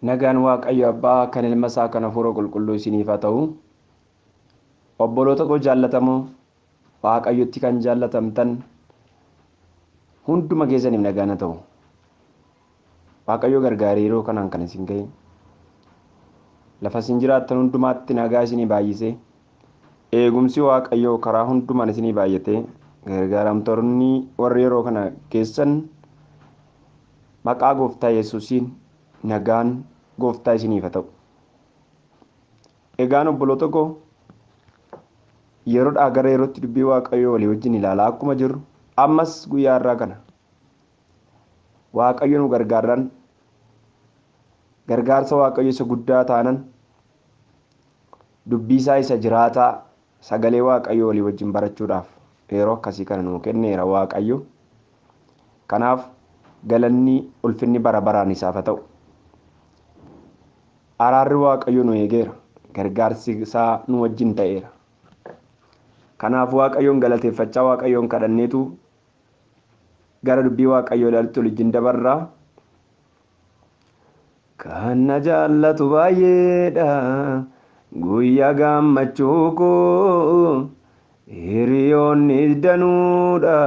Nagaan Waaqayyo Abbaa kan Ilma isaa kan Hafuura Qulqulluu isiniif haa ta'u. Obboloota koo jaallatamoo Waaqayyotti kan jaallatamtan hunduma keessaniif nagaan haa ta'u. Waaqayyo gargaaree yeroo kanaan kan isin ga'e. Lafa isin jiraattan hundumaatti nagaa isinii baay'isee eegumsi Waaqayyoo karaa hundumaan isinii baay'atee gargaaramtoonni warri yeroo kana keessan maqaa Gooftaa Yesuusiin nagaan Gooftaa isiniif haa ta'u. Egaan obboloota koo yeroodhaa gara yerootti dubbii Waaqayyoo walii wajjin ilaalaa akkuma jirru ammas guyyaa irraa kana Waaqayyo nu gargaarran gargaarsa Waaqayyo isa guddaa taanan dubbii isaa isa jiraataa sagalee Waaqayyo walii wajjin barachuudhaaf yeroo akkasii kana nuu kenneera Waaqayyo. Kanaaf galanni ulfinni bara baraan isaaf haa ta'u. Araarri Waaqayyo nu eegeera. Gargaarsi isaa nu wajjin ta'eera. Kanaaf Waaqayyoon galateeffachaa Waaqayyoon kadhanneetu gara dubbii Waaqayyoo ilaaltu wajjin dabarraa. Kan na jaallatu baay'eedha guyyaa gammachuu koo hiriyoonnis danuudha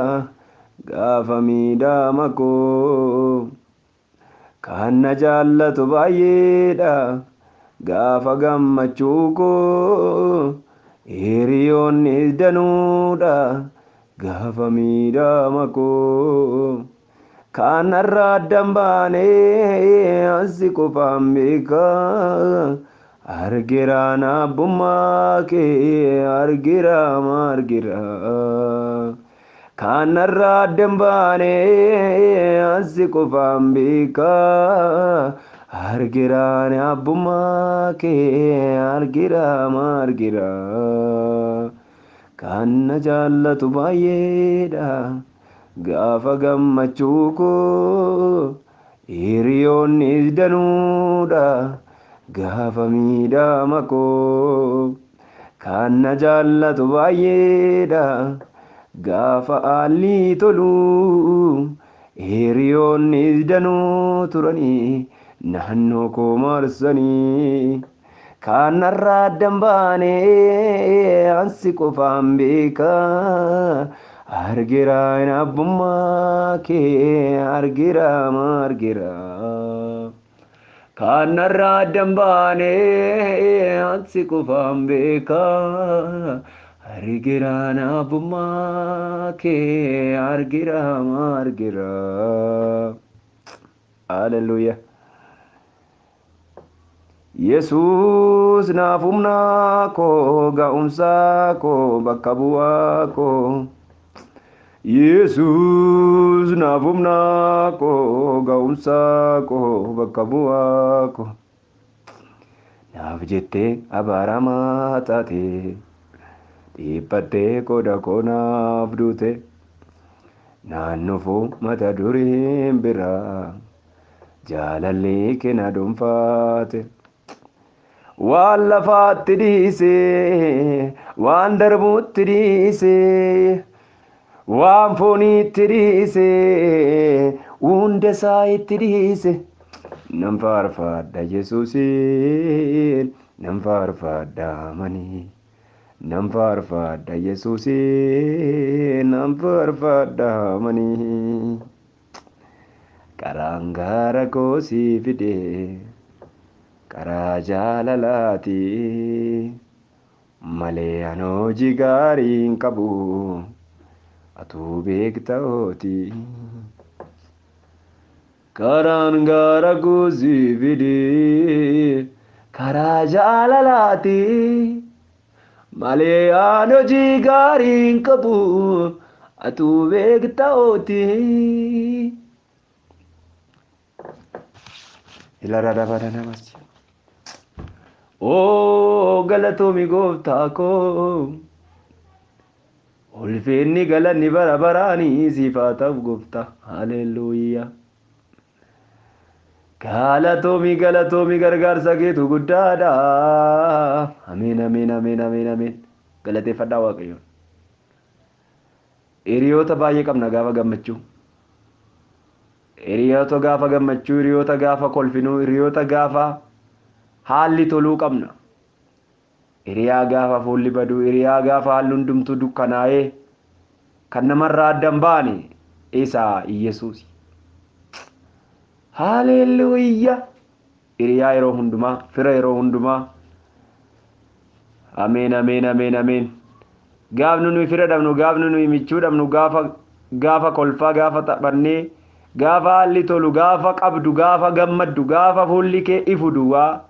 gaafa miidhama koo. Kan na jaallatu baay'eedha gaafa gammachuu koo hiriyoonnis danuudha gaafa miidhama koo. Kanarraa addan baanee ansi qofaan beekaa argira nabbummaa kee argira margira. Kanarraa addan baanee ansi qofaan beekaa argira nabbummaa kee argira margira. Kan na jaallatu baay'eedha gaafa gammachuu koo hiriyoonnis danuudha gaafa miidhama koo. Kan na jaallatu baay'eedha gaafa haalli tolu hiriyoonnis danuu turanii naannoo koo marsanii. Kanarraa addan baanee ansi qofaan beekaa argira nabbummaa kee argira margira. Kanarraa addan baanee ansi qofaan beekaa argira nabbummaa kee argira margira. Hallelujah. Yesuus naaf humna koo ga'umsa koo bakka bu'aa koo. Yesuus naaf humna koo ga'umsa koo bakka bu'aa koo. Naaf jettee abaaramaa taate dhiphattee qooda koo naaf duute naannofuu mata dureen biraa jaalallee kenna dhuunfaate. Waan lafaatti dhiisee waan darbuutti dhiisee waan fooniitti dhiisee hunda isaa itti dhiise. Nan faarfadha Yesuusiin nan faarfadha manii. Nan faarfadha Yesuusiin nan faarfadha manii. Karaan gara koo si fidee karaa jaalalaati malee ani hojii gaarii hin qabu atuu beekta ooti. Karaan gara koo si fidee karaa jaalalaati malee ani hojii gaarii hin qabu atuu beekta ooti. Ilara dabara namasti. Oh galatoomi gooftaa koo ulfinni galanni bara baraanii siif haa ta'u gooftaa. Haleluuyaa. Galatoomi gargaarsa keetu guddaadha. Ameen ameen ameen ameen ameen. Galateeffadhaa Waaqayyoon. Hiriyoota baay'ee qabna gaafa gammachuu. hiriyoota gaafa gammachuu, hiriyoota gaafa kolfinuu, hiriyoota gaafa haalli toluu qabna. Hiriyaa gaafa fuulli baduu, hiriyaa gaafa haalli hundumtuu dukkanaa'ee kan namarraa addan baane isa Yesuus. Haleluuyaa. Hiriyaa yeroo hundumaa, fira yeroo hundumaa. Ameen, ameen, ameen, ameen. Gaafni nuyi fira dhabnu, gaafni nuyi michuu dhabnu, gaafa kolfaa, gaafa taphannee, gaafa haalli tolu, gaafa qabdu, gaafa gammaddu, gaafa fuulli kee ifu duwwaa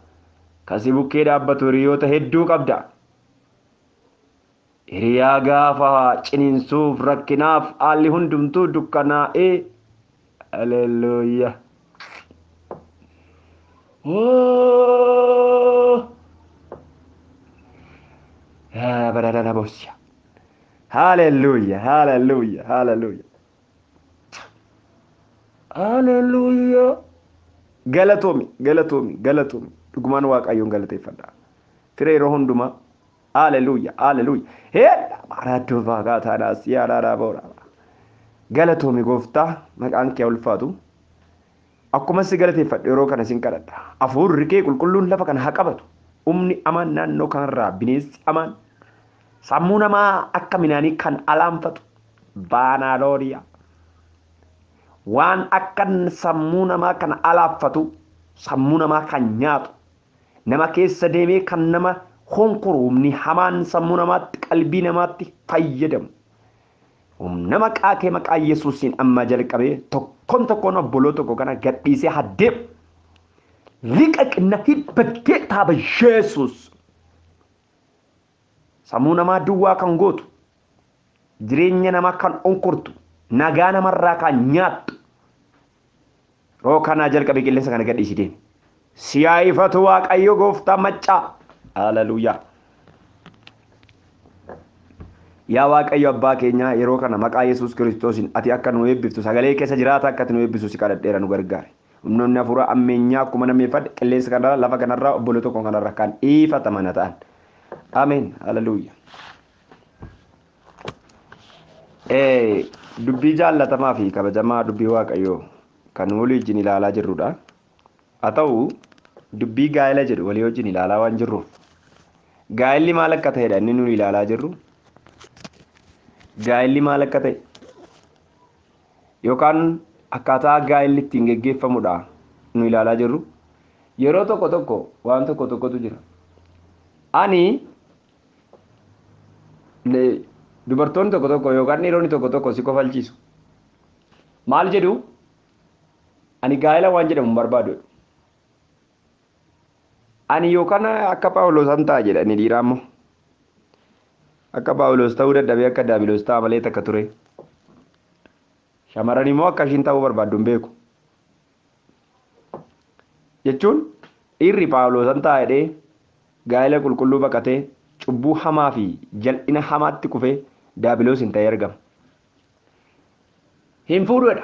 kasi bukkee dhaabbatu hiriyoota hedduu qabda. Hiriyaa gaafa ciniinsuuf rakkinaaf haalli hundumtuu dukkanaa'ee. Haleluuyaa. Badadana bosya. Haleluuyaa, haleluuyaa, haleluuyaa. Haleluuyaa. Galatoomi, galatoomi, galatoomi. Dhugumaan Waaqayyoon galateeffadha. Fira yeroo hundumaa. Haleluuyaa, haleluuyaa. Heedha maraddoo faakaataadhaas yaadaadhaa boora. Galatoomi gooftaa maqaan kee ulfaatu. Akkuma si galateeffadhu yeroo kana sin kadhadha. Hafuurri kee qulqulluun lafa kana haa qabatu. Humni amaan naannoo kanarraa bineensi amaan. Sammuu namaa akka minaanii kan alaanfatu. Baanaa looriyaa. Waan akka sammuu namaa kan alaaffatu. Sammuu namaa kan nyaatu. Nama keessa deemee kan nama honkuru humni hamaan sammuu namaatti qalbii namaatti fayyadamu. Humna maqaa kee maqaa Yesuusiin amma jalqabee tokkoon obboloo tokko kana gadhiisee haddeemu. Liqaqna hibbadee taaba Yesuus. Sammuu namaa duwwaa kan gootu. Jireenya namaa kan onkortu. Nagaa namarraa kan nyaattu. Roo kanaa jalqabee qilleensa kana gadhiisii deemi. Siyaayifatu Waaqayyo gooftaa maccaa. Haleluuyaa. Yaa Waaqayyo abbaa keenya yeroo kana maqaa Yesuus Kiristoosiin ati akka nu eebbiftu sagalee keessa jiraata akka ati nu eebbisu si kadhadheera nu gargaari. Humnoonni hafuura ammeenyaa akkuma nameeffadhe qilleensa kanarra lafa kanarra obboloo tokko kanarra kan dhiifataman ta'an. Ameen. Haleluuyaa. Dubbii jaallatamaa fi kabajamaa dubbii Waaqayyoo kan walii wajjin ilaalaa jirrudha. Haa ta'u dubbii gaa'ela jedhu walii wajjin ilaalaa waan jirruuf. Gaa'elli maal akka ta'edha inni nuyi ilaalaa jirru. Gaa'elli maal akka ta'e yookaan akkaataa gaa'elli ittiin geggeeffamudha nu ilaalaa jirru. Yeroo tokko waan tokkotu jira. Ani dubartoonni tokko yookaan dhiironni tokko si kofalchiisu. Maal jedhu ani gaa'ela waan jedhamu barbaadu. Ani yookaan akka Phaawulos ta'a jedhani dhiiraa immoo. Akka Phaawulos ta'uu dadhabee akka Daabiloos ta'a malee takka ture. Shamarran immoo akka ishiin ta'uu barbaaddu hin beeku. Jechuun dhiirri Phaawulos ta'a jedhee gaa'ela qulqulluu baqatee cubbuu hamaa fi jal'ina hamaatti kufee Daabiloos hin ta'ee argama. Hin fuudhuudha.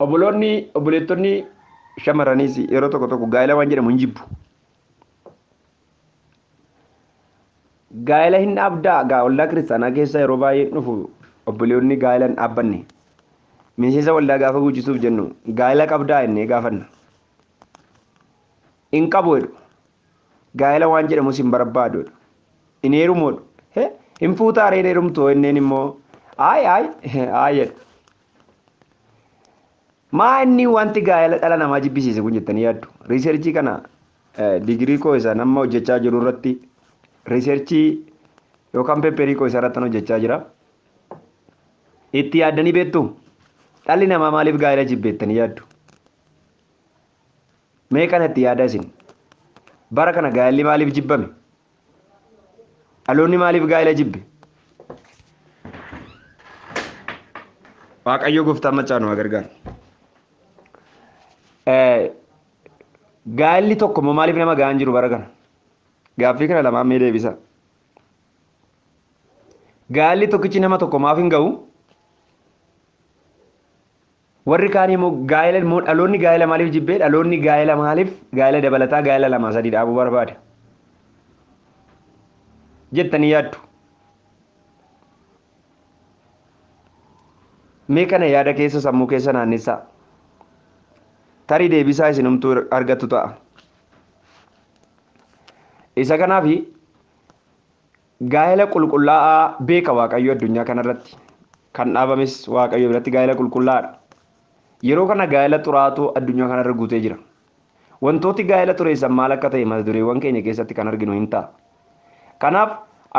Obboleettonni shamarraniis yeroo tokko gaa'ela waan jedhamu hin jibbu. Gaa'ela hin dhaabdaa waldaa kiristaanaa keessa yeroo baay'ee dhufu obboleonni gaa'ela hin dhaabbanne. Miseensa waldaa gaafa guuchisuuf jennu gaa'ela qabdaa jennee gaafanna. Hin qabu jedhu. Gaa'ela waan jedhamus hin barbaadu jedhu. Hin heerumoodhu. Hin fuutaaree heerumtoo inneen immoo ayi jedhu. Maa inni wanti gaa'ela dhala namaa jibbisiise kun jettanii yaaddu. Riiserchii kana digirii koo isa nama hojjechaa jiru irratti riiserchii yookaan peperii koo isa irratti hojjechaa jira. Itti yaaddanii beektu dhalli namaa maaliif gaa'ela jibbeettanii yaaddu? Mee kana itti yaada isin? Bara kana gaa'elli maaliif jibbame? Dhaloonni maaliif gaa'ela jibbe? Waaqayyo gooftaan machaa nu gargaaru. Gaa'elli tokko immoo maaliif nama ga'an jiru bara kana? Gaaffii kana lamaan mee deebisa. Gaa'elli tokkichi nama tokko maaf hin ga'u? Warri kaan immoo gaa'ela immoo dhaloonni gaa'ela maaliif jibbee? Dhaloonni gaa'ela maaliif gaa'ela dabalataa gaa'ela lama sadii dhaabuu barbaada? Jettanii yaaddu. Mee kana yaada keessa sammuu keessa naannessaa. Tarii deebisaa isinumtuu argattu ta'a. Isa kanaafi gaa'ela qulqullaa'aa beeka Waaqayyo addunyaa kanarratti. Kan dhaabames Waaqayyo biratti gaa'ela qulqullaa'aadha. Yeroo kana gaa'ela xuraatu addunyaa kanarra guutee jira. Wantooti gaa'ela xureessan maal akka ta'e mata dureewwan keenya keessatti kan arginu hin ta'a. Kanaaf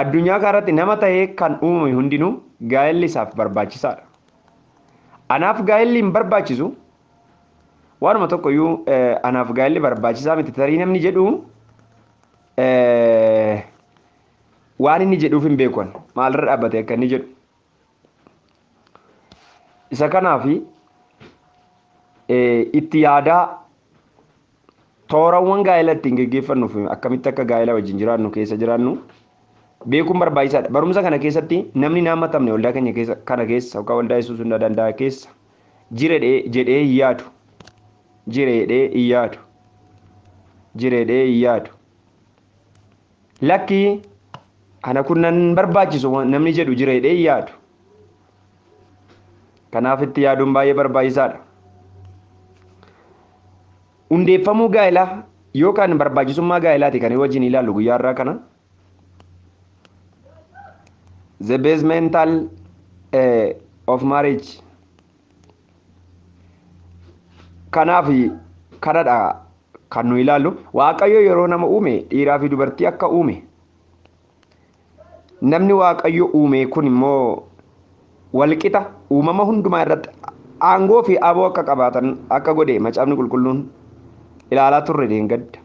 addunyaa kanarratti nama ta'ee kan uumame hundinuu gaa'elli isaaf barbaachisaadha. Anaaf gaa'elli hin barbaachisu waanuma tokkoyyuu anaaf gaa'elli barbaachisaa miti tarii namni jedhu waan inni jedhuuf hin beekan maalirra dhaabbate akka inni jedhu. Isa kanaafi itti yaadaa toorawwan gaa'ela ittiin geggeeffannuuf akkamitti akka gaa'ela wajjin jiraannu keessa jiraannu beekuun barbaachisaadha. Barumsa kana keessatti namni naammatamne waldaa keenya keessa kana keessa yookaan waldaa Yesuus hunda danda'a keessa jedhee hin yaadu. Jireedhee hin yaadu. Lakkii ana kun nan barbaachisu namni jedhu jireedhee hin yaadu. Kanaaf itti yaaduun baay'ee barbaachisaadha. Hundeeffamuu gaa'elaa yookaan barbaachisummaa gaa'elaati kan wajjin ilaallu guyyaa irraa kana. The basemental of marriage. Kanaaf kanadha kan nu ilaallu. Waaqayyo yeroo nama uume dhiiraa fi dubartii akka uume. Namni Waaqayyo uume kun immoo walqixa uumama hundumaa irratti aangoo fi aboo akka qabaatan akka godhe macaafni qulqulluun ilaalaa turre deengadda.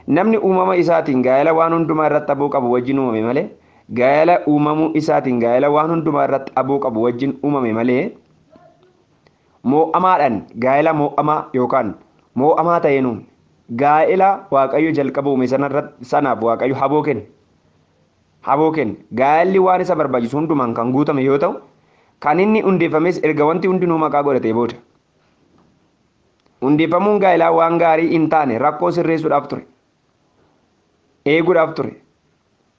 Namni uumama isaatiin gaa'ela waan hundumaa irratti aboo qabu wajjin uumame malee gaa'ela uumamuu isaatiin gaa'ela waan hundumaa irratti aboo qabu wajjin uumame malee moo'amaadhaan gaa'ela moo'amaa yookaan moo'amaa ta'een uume. Gaa'ela Waaqayyo jalqaba uume sanaaf Waaqayyo haboo kenne. Gaa'elli waan isa barbaachisu hundumaan kan guutame yoo ta'u kan inni hundeeffames erga wanti hundinuu maqaa godhatee booda. Hundeeffamuun gaa'elaa waan gaarii hin taane rakkoo sirreessuudhaaf ture. Eeguudhaaf ture.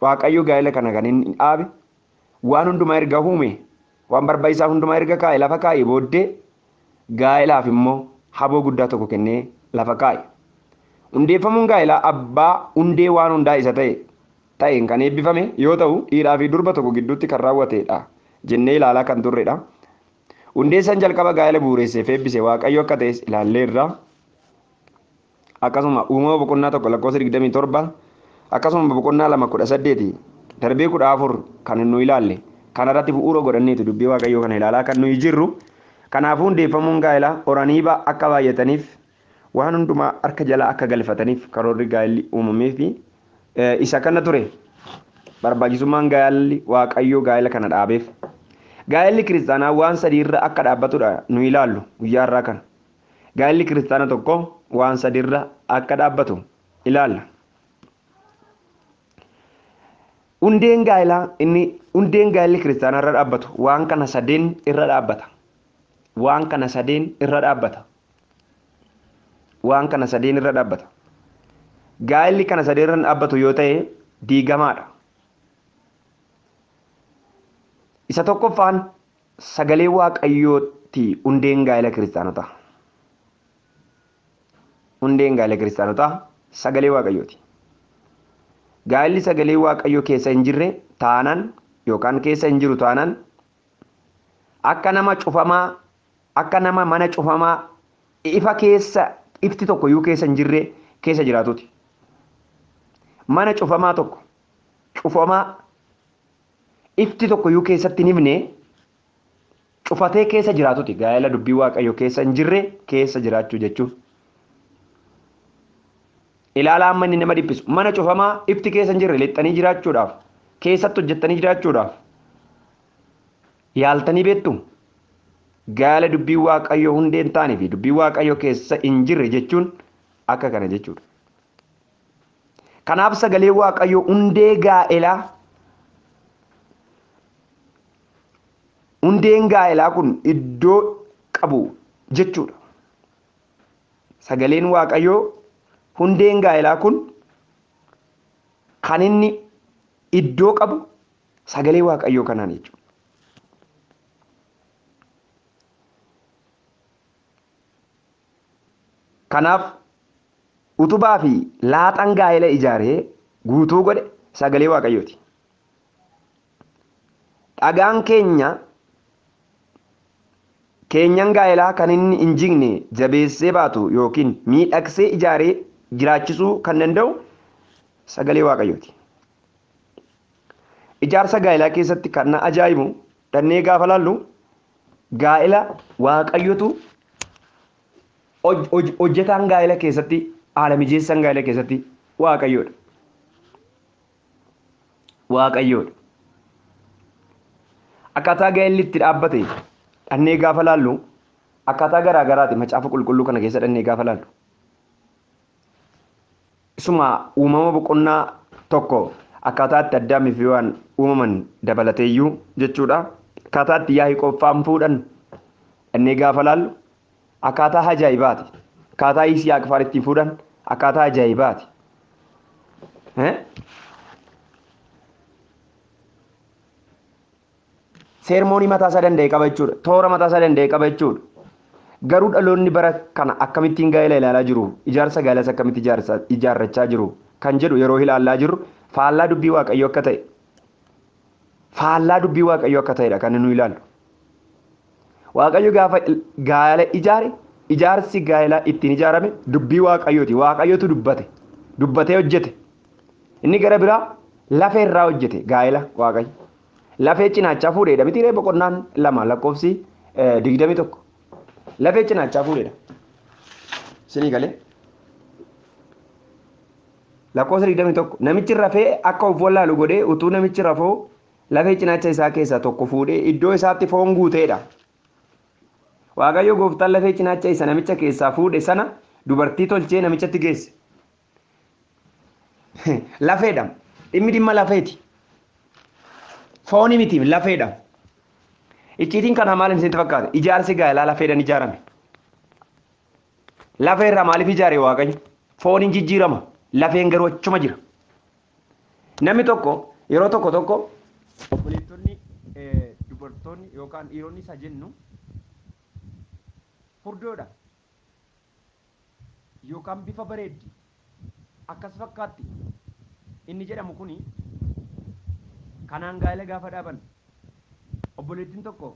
Waaqayyo gaa'ela kana kan inni dhaabe waan hundumaa erga uume waan barbaachisaa hundumaa erga kaa'e lafa kaa'e booddee gaa'elaaf immoo haboo guddaa tokko kennee lafa kaa'e. Hundeeffamuun gaa'elaa abbaa hundee waan hundaa isa ta'een kan eebbifame yoo ta'u dhiiraa fi durba tokko gidduutti kan raawwatedha jennee ilaalaa kan turredha. Hundeessan jalqaba gaa'ela bu'uureesseef eebbise Waaqayyo akka ta'es ilaalleerra. Akkasuma uumama boqonnaa 1:27 akkasuma boqonnaa 2:18 darbee 14 kan nu ilaalle kanarratti bu'uura godhanneetu dubbii Waaqayyoo kana ilaalaa kan nuyi jirru. Kanaafuu hundeeffamuun gaa'elaa horaniiba akka baay'ataniif waan hundumaa harka jala akka galfataniif karoorri gaa'elli uumamee fi isa kana ture. Barbaachisummaan gaa'elli Waaqayyoo gaa'ela kana dhaabeef. Gaa'elli kiristaanaa waan sadii irra akka dhaabbatudha nu ilaallu guyyaa irraa kana. Gaa'elli kiristaana tokko waan sadii irra akka dhaabbatu ilaalla. Hundeen gaa'elli kiristaanaa irra dhaabbatu waan kana sadeen irra dhaabbata. Gaa'elli kana sadeen irra dhaabbatu yoo ta'e diigamaadha. Isa tokkoffaan sagalee Waaqayyootti hundeen gaa'ela kiristaanotaa. Sagalee Waaqayyooti. Gaa'elli sagalee Waaqayyoo keessa hin jirre taanaan yookaan keessa hin jiru taanaan akka nama mana cufamaa ifa keessa ifti tokko iyyuu keessa hin jirre keessa jiraatuti. Mana cufamaa tokko cufamaa ifti tokko iyyuu keessatti hin himne cufatee keessa jiraatuti. Gaa'ela dubbii Waaqayyoo keessa hin jirre keessa jiraachuu jechuun. Ilaalaa amma inni nama dhiphisu mana cufamaa ifti keessa hin jirre lixxanii jiraachuudhaaf keessatti hojjettanii jiraachuudhaaf yaaltanii beektu. Gaa'ela dubbii Waaqayyoo hundee hin taanee fi dubbii Waaqayyoo keessa hin jirre jechuun akka kana jechuudha. Kanaaf sagalee Waaqayyoo hundee gaa'elaa. Hundeen gaa'elaa kun iddoo qabu jechuudha. Sagaleen Waaqayyoo hundeen gaa'elaa kun kan inni iddoo qabu sagalee Waaqayyoo kanaan jechuudha. Kanaaf utubaa fi laaxaan gaa'ela ijaaree guutuu godhe sagalee waaqayyooti. Dhagaan keenyan gaa'elaa kan inni hin jigne jabeessee baatu yookiin miidhagsee ijaaree jiraachisuu kan danda'u sagalee waaqayyooti. Ijaarsa gaa'elaa keessatti kan na ajaa'ibu dhannee gaafa laallu gaa'ela waaqayyotu hojjetaan gaa'ela keessatti haala mijeessan gaa'ela keessatti waaqayyoodha. Waaqayyoodha. Akkaataa gaa'elli itti dhaabbate dhannee gaafa laallu akkaataa garaa garaati macaafa qulqulluu kana keessa dhannee gaafa laallu. Isuma uumama boqonnaa tokko akkaataa itti Addaamii fi Hewaan uumaman dabalateeyyuu jechuudha. Akkaataa itti Yaaqoob fa'aan fuudhan dhannee gaafa laallu akkaataa ajaa'ibaati. Akkaataa Yisihaaq fa'aan ittiin fuudhan akkaataa ajaa'ibaati. Seermoonii mataa isaa danda'e qaba jechuudha. Toora mataa isaa danda'e qaba jechuudha. Garuu dhaloonni bara kana akkamittiin gaa'ela ilaalaa jiru, ijaarsa gaa'elaas akkamitti ijaarrachaa jiru kan jedhu yeroo ilaalaa jirru faallaa dubbii waaqayyoo akka ta'e. Faallaa dubbii waaqayyoo akka ta'edha kan nu ilaallu. Waaqayyo gaafa gaa'ela ijaare ijaarsi gaa'elaa ittiin ijaarame dubbii waaqayyooti. Waaqayyootu dubbatee hojjete. Inni gara biraa lafee irraa hojjete gaa'ela waaqayyo. Lafee cinaachaa fuudheedha miti ree boqonnaan 2 lakkoofsi 21. Lafee cinaachaa fuudheedha. Sinii galee. Lakkoofsa 21 namichi rafee akka of wallaalu godhee utuu namichi rafoo lafee cinaacha isaa keessaa tokko fuudhee iddoo isaatti foon guuteedha. Waaqayyo gooftaan lafee cinaacha isa namicha keessaa fuudhe sana dubartii tolchee namichatti geesse. Lafeedha. Dhimmi dhimma lafeeti. Fooni miti lafeedha. Icciitiin kana maal isinitti fakkaata? Ijaarsi gaa'elaa lafeedhaan ijaarame. Lafee irraa maaliif ijaare waaqayyo? Fooniin jijjiirama. Lafeen garuu achuma jira. Namni tokko yeroo tokko obboleettonni dubartoonni yookaan dhiironni isa jennu furdoodha. Yookaan bifa bareeddi. Akkas fakkaatti. Inni jedhamu kuni kanaan gaa'ela gaafa dhaaban obboleettiin tokko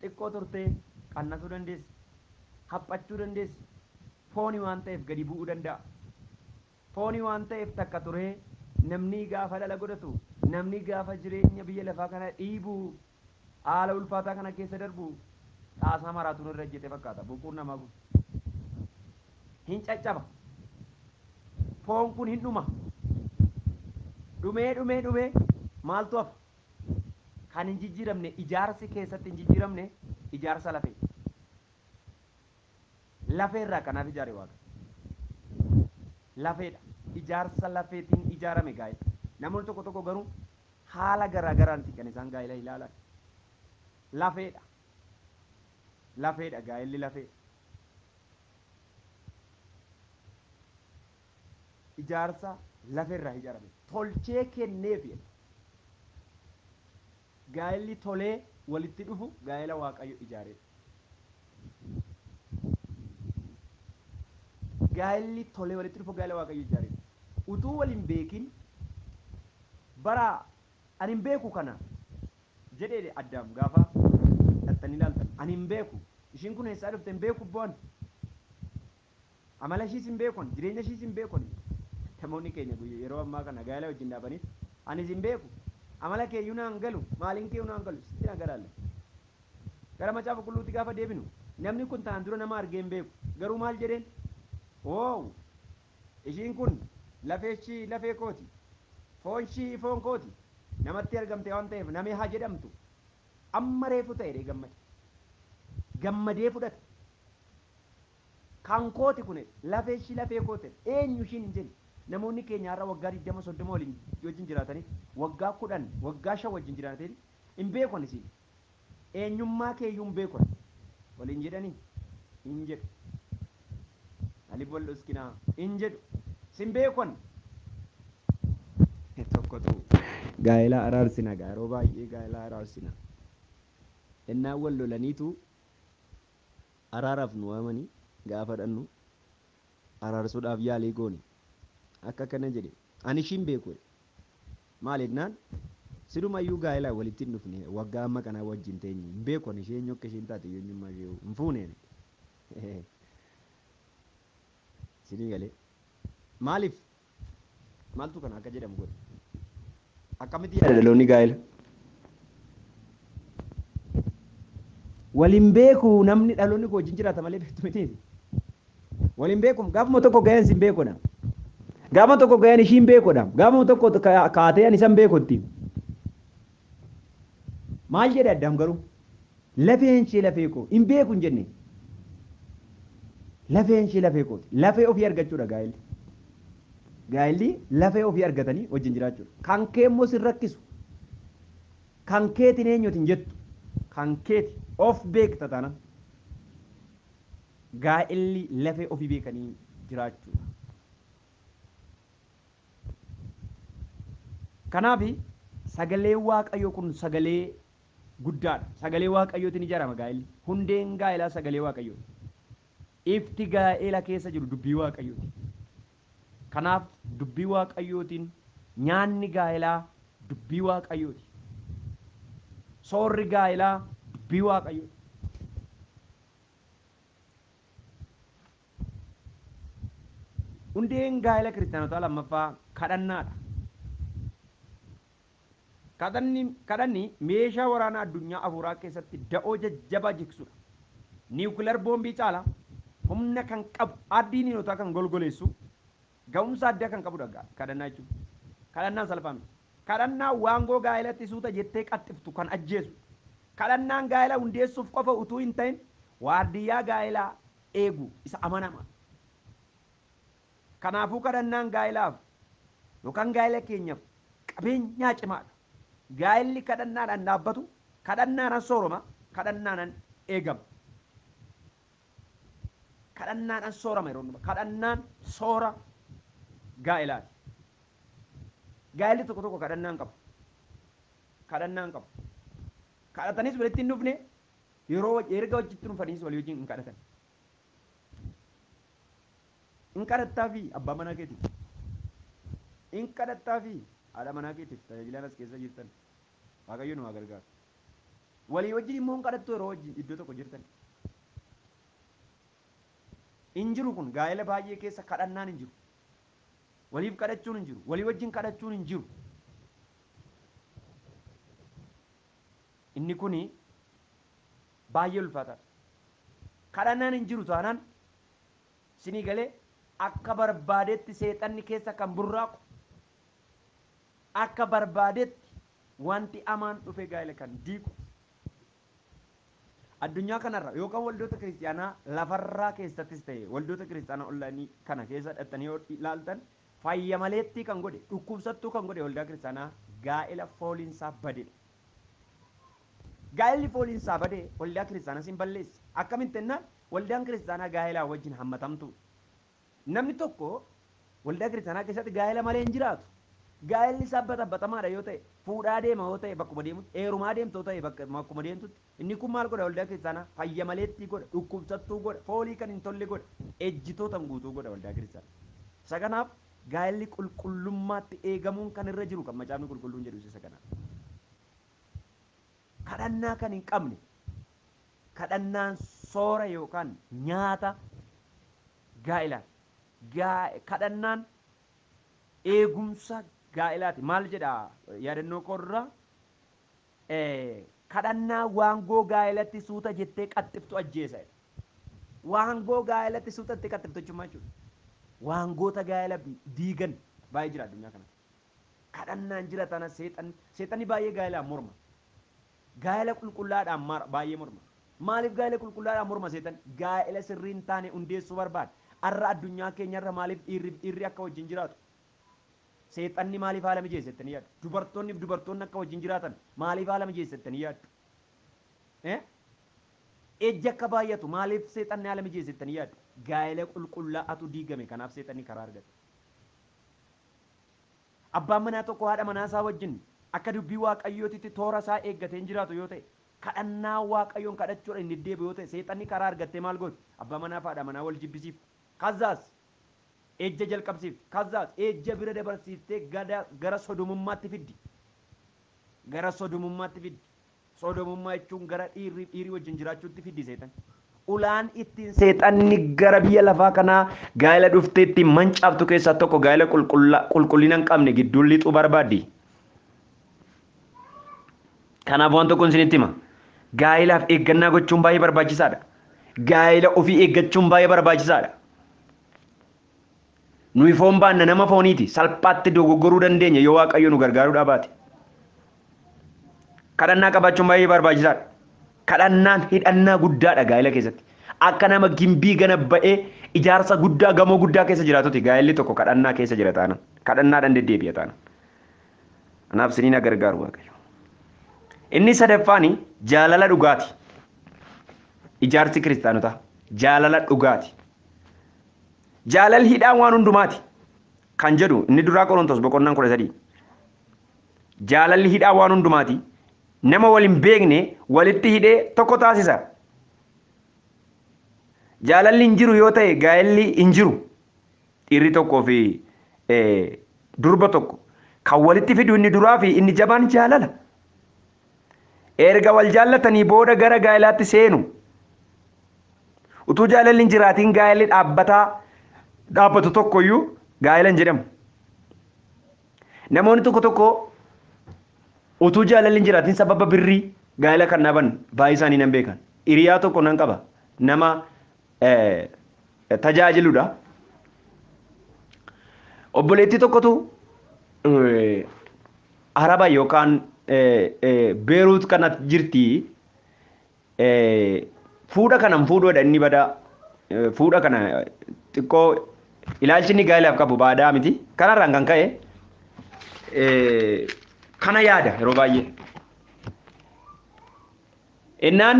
xiqqoo turtee qannasuu dandeessi, haphachuu dandeessi. Foonii waan ta'eef gadi bu'uu danda'a. Foonii waan ta'eef takka turee namni gaafa dhala godhatu, namni gaafa jireenya biyya lafaa kana dhiibu, haala ulfaataa kana keessa darbu xaasaa maraatuun irra ejjete fakkaata. Buquun namaa kun hin caccaba. Foon kun hin dhuma. Dhumee maaltu hafa? Kan hin jijjiiramne ijaarsi keessatti hin jijjiiramne ijaarsa lafee. Lafee irraa kanaaf ijaare waaqa. Lafeedha. Ijaarsa lafeetiin ijaarame gaa'ela. Namoonni tokko garuu haala garaa garaanti kan isaan gaa'ela ilaalan. Lafeedha. Lafeedha gaa'elli lafee. Ijaarsa lafeerraa ijaarame. Tolchee kenneef gaa'elli tolee walitti dhufu gaa'ela waaqayyo ijaaree. Gaa'elli tolee walitti dhufu gaa'ela waaqayyo ijaaree. Utuu waliin beekin bara ani hin beeku kana jedhee Addaam gaafa dhattanii ilaaltan ani hin beeku ishiin kun eessaa dhufte hin beeku bo'an amala ishiis hin beekon jireenya ishiis hin beekon. Namoonni keenya yeroo ammaa kana gaa'ela wajjin dhaabanii anis hin beeku amala kee iyyuu naan galu maaliin kee naan galu sitti na garaalle. Gara macaafa qulqulluutti gaafa deebinu namni kun ta'an dura nama argee hin beeku garuu maal jedheen ishiin kun lafeeshi lafee kooti foonshi foon kooti namatti argamte waan ta'eef namee haa jedhamtu amma reefu ta'e gammadee fudhate. Kan kooti kun lafeeshi lafee koote eenyu ishiin hin jenne. Namoonni keenya har'a waggaa 20-30 waliin jiraatanii waggaa 10 waggaa 5 wajjin jiraatanii hin beekon isin eenyummaa keeyyuu hin beekon waliin jedhanii hin jedhu ali bol'uskinaa hin jedhu sin beekon tokkotu gaa'ela araarsina yeroo baay'ee gaa'ela araarsina innaan wal lolaniitu araaraaf nu waamanii gaafa dhannu araarsuudhaaf yaalii goone akka kana jedhe ani ishiin beeku maal jennaan sidumayyuu gaa'elaa walitti hin dhufne waggaa amma kanaa wajjin teenye hin beeku ani isheen akka isheen taate eenyummaa ishee hin fuuneen sinii galee maaliif maaltu kana akka jedhamu godhe akkamitti yaada dhaloonni gaa'ela waliin beeku namni dhaloonni koo wajjin jiraata malee beektu miti waliin beeku gaafuma tokko ga'een sin beekodha gaafuma tokko ga'een ishiin beekodha gaafuma tokko kaatee ani san beekotti maal jedhe addam garuu lafeen ishee lafee koo hin beeku hin jenne lafeen ishee lafee kooti lafee ofii argachuudha gaa'elli gaa'elli lafee ofii argatanii wajjin jiraachuudha kan kee immoo sin rakkisu kan keetiin eenyuutiin jettu kan keeti of beekta taana gaa'elli lafee ofii beekanii jiraachuudha kanaaf sagalee waaqayyoo kun sagalee guddaadha sagalee waaqayyootiin ijaarama gaa'elli hundeen gaa'elaa sagalee waaqayyooti ifti gaa'ela keessa jiru dubbii waaqayyooti kanaaf dubbii waaqayyootiin nyaanni gaa'elaa dubbii waaqayyooti soorri gaa'elaa dubbii waaqayyooti hundeen gaa'ela kiristaanotaa lammaffaa kadhannaadha kadhanni meeshaa waraanaa addunyaa afuuraa keessatti da'oo jajjabaa jiksudha niwukilar boombii caala humna kan qabu ardii niinotaa kan golgoleessu ga'umsa addaa kan qabudha kadhannaa jechuun kadhannaan salphaan kadhannaa waangoo gaa'elatti suuta jettee qaxxiftu kan ajjeesu kadhannaan gaa'ela hundeessuuf qofa utuu hin ta'in waardiyyaa gaa'elaa eegu isa amanamaa kanaafuu kadhannaan gaa'elaaf yookaan gaa'ela keenyaaf qabeenyaa cimaadha gaa'elli kadhannaadhaan dhaabbatu kadhannaadhaan sooroma kadhannaadhaan eegama kadhannaadhaan soorama yeroo hundumaa kadhannaan soora gaa'elaati gaa'elli tokko tokko kadhannaan qabu kadhatanis walitti hin dhufne yeroo erga wajjitti dhufaniis walii wajjin hin kadhatan hin kadhattaa fi abbaa manaa keetiif hin kadhattaa fi haadha manaa keetiif tajaajilaan as keessa jirtan waaqayyo nu haa gargaaru walii wajjin immoo hin kadhattu yeroo wajjin iddoo tokko jirtan hin jiru kun gaa'ela baay'ee keessa kadhannaan hin jiru waliif kadhachuun hin jiru walii wajjin kadhachuun hin jiru inni kuni baay'ee ulfaataadha kadhannaan hin jiru taanaan sinii galee akka barbaadetti seexanni keessa kan burraaqu akka barbaadetti wanti amaan dhufe gaa'ela kan diigu addunyaa kanarra yookaan waldoota kiristaanaa lafarraa keessattis ta'e waldoota kiristaanaa onlaayinii kana keessa dhattanii yoo ilaaltan fayya maleetti kan godhe dhukkubsattuu kan godhe waldaa kiristaanaa gaa'ela fooliinsaa badeedha. Gaa'elli fooliinsaa badee waldaa kiristaanaa sin balleessi akkamitti jennaan waldaan kiristaanaa gaa'elaa wajjin hammatamtu namni tokko waldaa kiristaanaa keessatti gaa'ela malee hin jiraatu. Gaa'elli sabbatamaadha yoo ta'e fuudhaa deema yoo ta'e bakkuma deemutti heerumaa deemtoo ta'e bakkuma deemtutti inni kun maal godha waldaa kiristaanaa fayya maleetti godha dhukkubsattuu godha foolii kan hin tolle godha ejjitootan guutuu godha waldaa kiristaanaa. Isa kanaaf gaa'elli qulqullummaatti eegamuun kan irra jiru kan macaafni qulqulluun jedhu isa kanaaf. Kadhannaa kan hin qabne kadhannaan soora yookaan nyaata gaa'elaa kadhannaan eegumsa gaa'elaati maal jedha yaadannoo korra kadhannaa waangoo gaa'elatti suuta jettee qaxxiftu ajjeesa waangoo gaa'elatti suuta jettee qaxxiftu jechuudha waangoota gaa'ela diigan baay'ee jira addunyaa kana kadhannaan jira tana seexanni baay'ee gaa'elaan morma gaa'ela qulqullaadhaan baay'ee morma maaliif gaa'ela qulqullaadhaan morma seexan gaa'ela sirriin taane hundeessuu barbaada arra addunyaa keenyarra maaliif dhiirri akka wajjin jiraatu seexanni maaliif haala mijeessattanii yaaddu dubartoonni akka wajjin jiraatan maaliif haala mijeessattanii yaaddu ejji akka baay'atu maaliif seexanni haala mijeessattanii yaaddu gaa'ela qulqullaa'atu diigame kanaaf seexanni karaa argate abbaan manaa tokko haadha manaa isaa wajjin akka dubbii waaqayyootitti toora isaa eeggatee hin jiraatu yoo ta'e kadhannaa waaqayyoon kadhachuudha inni deebi'u yoo ta'e seexanni karaa argattee maal gooti abbaa manaa fi haadha manaa wal jibbisiif kazaas ejja jalqabsiifti kazaas ejja bira dabarsiiftee gara sodomummaatti fiddi gara sodomummaatti fiddi sodomummaa jechuun gara dhiirri wajjin jiraachuutti fiddi seexan ulaan ittiin seexanni gara biyya lafaa kanaa gaa'ela dhuftee ittiin mancaaftu keessaa tokko gaa'ela qulqullina hin qabne gidduun lixuu barbaaddi. Kanaaf waan tokko isinitti hima gaa'elaaf eeggannaa gochuun baay'ee barbaachisaadha. Gaa'ela ofii eeggachuun baay'ee barbaachisaadha. Nuyi foon baanna nama fooniiti salphaatti dogoggoruu dandeenya yoo Waaqayyo nu gargaaruudhaa baate. Kadhannaa qabaachuun baay'ee barbaachisaadha. Kadhannaan hidhannaa guddaadha gaa'ela keessatti. Akka nama gimbii gana ba'ee ijaarsa guddaa gamoo guddaa keessa jiraatuti gaa'elli tokko kadhannaa keessa jira taana. Kadhannaadhaan deddeebi'a taana. Kanaaf siniin gargaaru Waaqayyo. Inni sadaffaani jaalala dhugaati. Ijaarsi kiristaanotaa jaalala dhugaati. Jaalalli hidhaan waan hundumaati kan jedhu inni duraa Qorontos boqonnaan 13. Jaalalli hidhaan waan hundumaati. Nama waliin beekne walitti hidhee tokko taasisa. Jaalalli hin jiru yoo ta'e gaa'elli hin jiru. Dhiirri tokkoo fi durba tokko kan walitti fidu inni duraa fi inni jabaan jaalala. Erga wal jaallatanii booda gara gaa'elaatti seenu. Utuu jaalalli hin jiraatiin gaa'elli dhaabbatu tokkoyyuu gaa'ela hin jedhamu. Namoonni tokko tokko utuu jaalalli hin jiraatiin sababa birrii gaa'ela kan dhaaban baay'ee isaanii nan beekan. Hiriyaa tokko nan qaba nama tajaajiludha. Obboleettii tokkotu Araba yookaan Beeruut kana jirti. Fuudha kanan fuudhoodha inni badaa. Fuudha kana xiqqoo ilaalchi inni gaa'elaaf qabu baadaa miti. Kanarraan kan ka'e kana yaada yeroo baay'ee. Innaan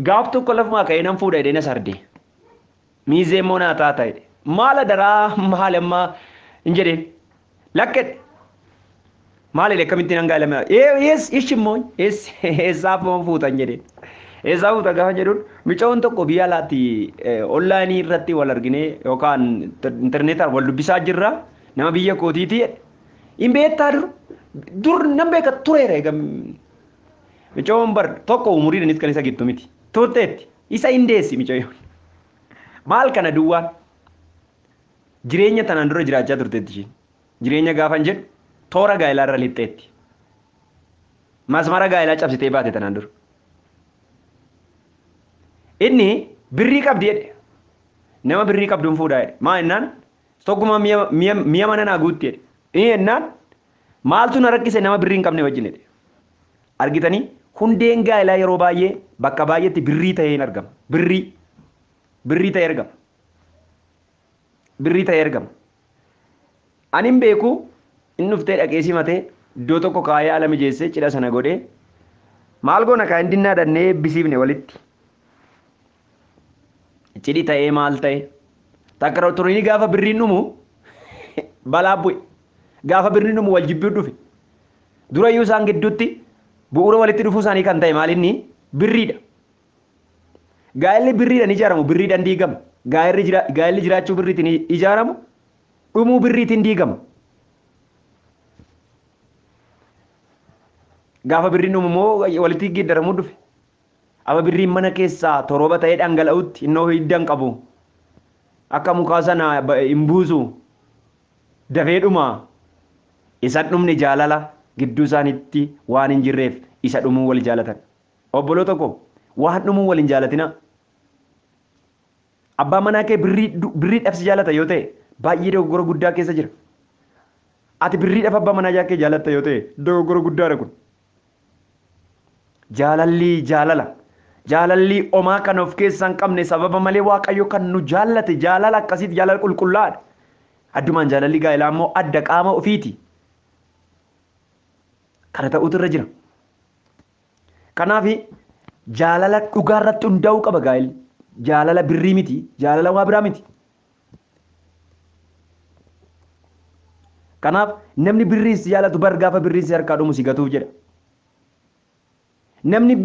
gaaf tokko lafumaa ka'ee nan fuudha jedhee na sarde. Miizee immoo naa taata jedhe. Maala daraa maal ammaa hin jedheen. Lakkadhe. Maal jedhe akkamitti nan gaa'elame. Ishi immoo eessaaf fuutan jedheen. Eessaa fuuta gaafa jedhuun micoon tokko biyya alaatti onlaayinii irratti wal argine yookaan intarneetaan wal dubbisaa jirra nama biyya kootiiti jedhe. Hin beektaa dur nan beeka tureera egaa micoon bar tokko umuriidhanis kan isa gittu miti. Turteetti isa hin deessi micoon. Maal kana duwwaan jireenya tanaan dura jiraachaa turteetti isheen. Jireenya gaafan jedhu toora gaa'elaa irra lixxeetti. Masmara gaa'elaa cabsitee baate tanaan dura. Inni birrii qabdi jedhe. Nama birrii qabduun fuudhaa jedhe. Maa jennaan tokkuma mi'a mana naa guutti jedhe. Inni jennaan maaltu na rakkise nama birrii hin qabne wajjin jedhe. Argitanii hundeen gaa'elaa yeroo baay'ee bakka baay'eetti birrii ta'ee hin argama. Birrii ta'ee argama. Birrii ta'ee argama. Ani hin beeku inni dhuftee dhaqee simatee iddoo tokko kaayee ala mijeessee cidha sana godhee maal goona kaa hin dinnaa dhannee eebbisiifne walitti. Cidhi ta'ee maal ta'e takka turini gaafa birriin dhumu balaa bu'e gaafa birriin dhumu wal jibbuu dhufe durayyuu isaan gidduutti bu'uura walitti dhufuu isaanii kan ta'e maalinni birriidha. Gaa'elli birriidhaan ijaaramu birriidhaan diigama. Gaa'elli jiraachuu birriitiin ijaaramu dhumuu birriitiin diigama. Gaafa birriin dhumu immoo walitti geeddaramuu dhufe. Aba birriin mana keessaa torooba ta'ee dhangala'utti innoo hiddan qabu. Akka mukaa sana hin buusu dafee dhuma. Isa dhumni jaalala gidduu isaaniitti waan hin jirreef isa dhumuu wal jaalatan. Obboloo tokko waan dhumuu wal hin jaalatina. Abbaa manaa kee birrii dhabsi jaalata yoo ta'e baay'ee dogoggora guddaa keessa jira. Ati birrii dhab abbaa manaa kee jaalatta yoo ta'e dogoggora guddaadha kun. Jaalalli jaalala. Jaalalli omaa kan of keessaa hin qabne sababa malee Waaqayyo kan nu jaallate jaalala akkasiiti jaalala qulqullaadha. Addumaan jaalalli gaa'elaa immoo adda qaama ofiiti. Kana ta'utu irra jira. Kanaaf jaalala dhugaa irratti hundaa'uu qaba gaa'elli. Jaalala birrii miti, jaalala waa biraa miti. Kanaaf namni birriis jaalatu bar gaafa birriis harkaa dhumu si gatuuf jedha. namni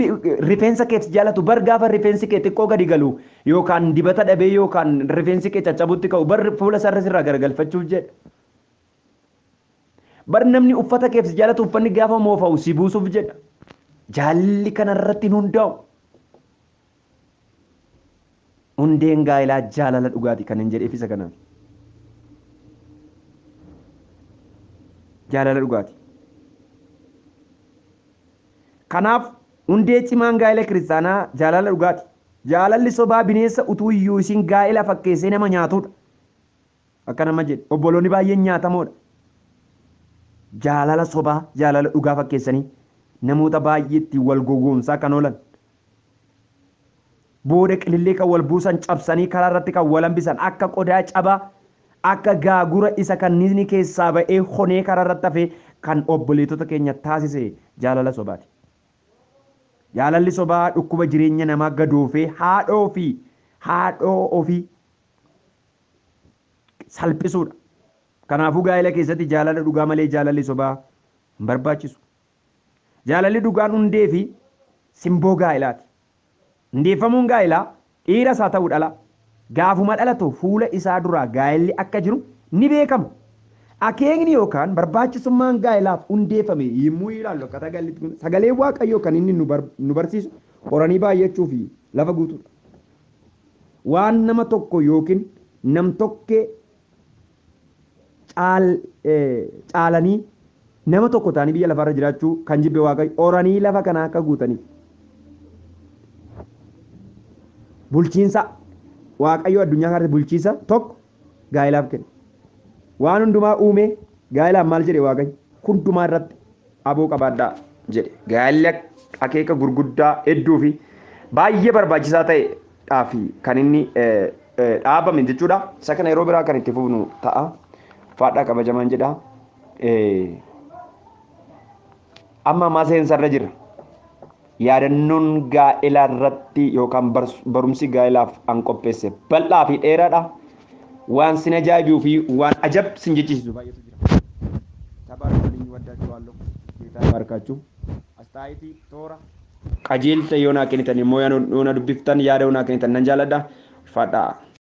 rifeensa keetti jaalatu bar gaafa rifeensi kee xiqqoo gadi galu yookaan dibata dhabee yookaan rifeensi kee caccabutti ka'u bar fuula sarara sirraa garagalfachuuf jedha. Bar namni uffata keetti jaalatu uffanni gaafa moofa'u si buusuuf jedha. Jaalli kanarratti hin hundaa'u. Hundeen gaa'elaa jaalala dhugaati kan hin jedheef isa kanaaf. Jaalala dhugaati. Kanaaf hundee cimaan gaa'ela kiristaanaa jaalala dhugaati. Jaalalli sobaa bineensa utuu iyyuu isin gaa'ela fakkeessee nama nyaatudha. Akka nama jedhe obboloonni baay'een nyaatamoodha. Jaalala sobaa jaalala dhugaa fakkeessanii namoota baay'eetti wal gowwoomsaa kan oolan. Booda qilillee kan wal buusan cabsanii karaa irratti kan wal hambisan akka qodaa cabaa akka gaagura isa kanniisni keessaa ba'ee honee karaa irratti hafee kan obboleettota keenya taasise jaalala sobaati. Jaalalli sobaa dhukkuba jireenya namaa gadoofee haadhoo ofii salphisuudha. Kanaafuu gaa'ela keessatti jaalala dhugaa malee jaalalli sobaa hin barbaachisu. Jaalalli dhugaan hundee fi simboo gaa'elaati. Hundeeffamuun gaa'elaa dhiiras haa ta'u dhala. Gaafuma dhalatu fuula isaa duraa gaa'elli akka jiru ni beekama. Akeekni yookaan barbaachisummaan gaa'elaaf hundeeffame yommuu ilaallu akka sagalee waaqayyoo kan inni nu barsiisu qoranii baay'achuu fi lafa guutuudha. Waan nama tokko yookiin nam tokkee caalanii nama tokko ta'anii biyya lafarra jiraachuu kan jibbe waaqayyo qoranii lafa kana akka guutaniif. Bulchiinsa waaqayyo addunyaa kanarratti bulchiinsa tokko gaa'elaaf kenne. Waan hundumaa uume gaa'elaan maal jedhe waaqayyo hundumaa irratti aboo qabaadhaa jedhe. Gaa'elli akeeka gurguddaa hedduu fi baay'ee barbaachisaa ta'eedhaaf kan inni dhaabame jechuudha. Isa kana yeroo biraa kan itti fufnu ta'a. Faadhaa kabajamaan jedha. Amma ammaa seensarra jirra. Yaadannoon gaa'elaa irratti yookaan barumsi gaa'elaaf an qopheesse bal'aa fi dheeraadha. Waan sin ajaa'ibuu fi waan ajab sin jechisiisu baay'eetu jira. Taphaan waliin waddaachuu geetaa barkaachuu astaayitii toora qajeelcha yoo naa kennitan immoo yoo na dubbiftan yaada yoo naa kennitan nan jaaladha. Faadhaa.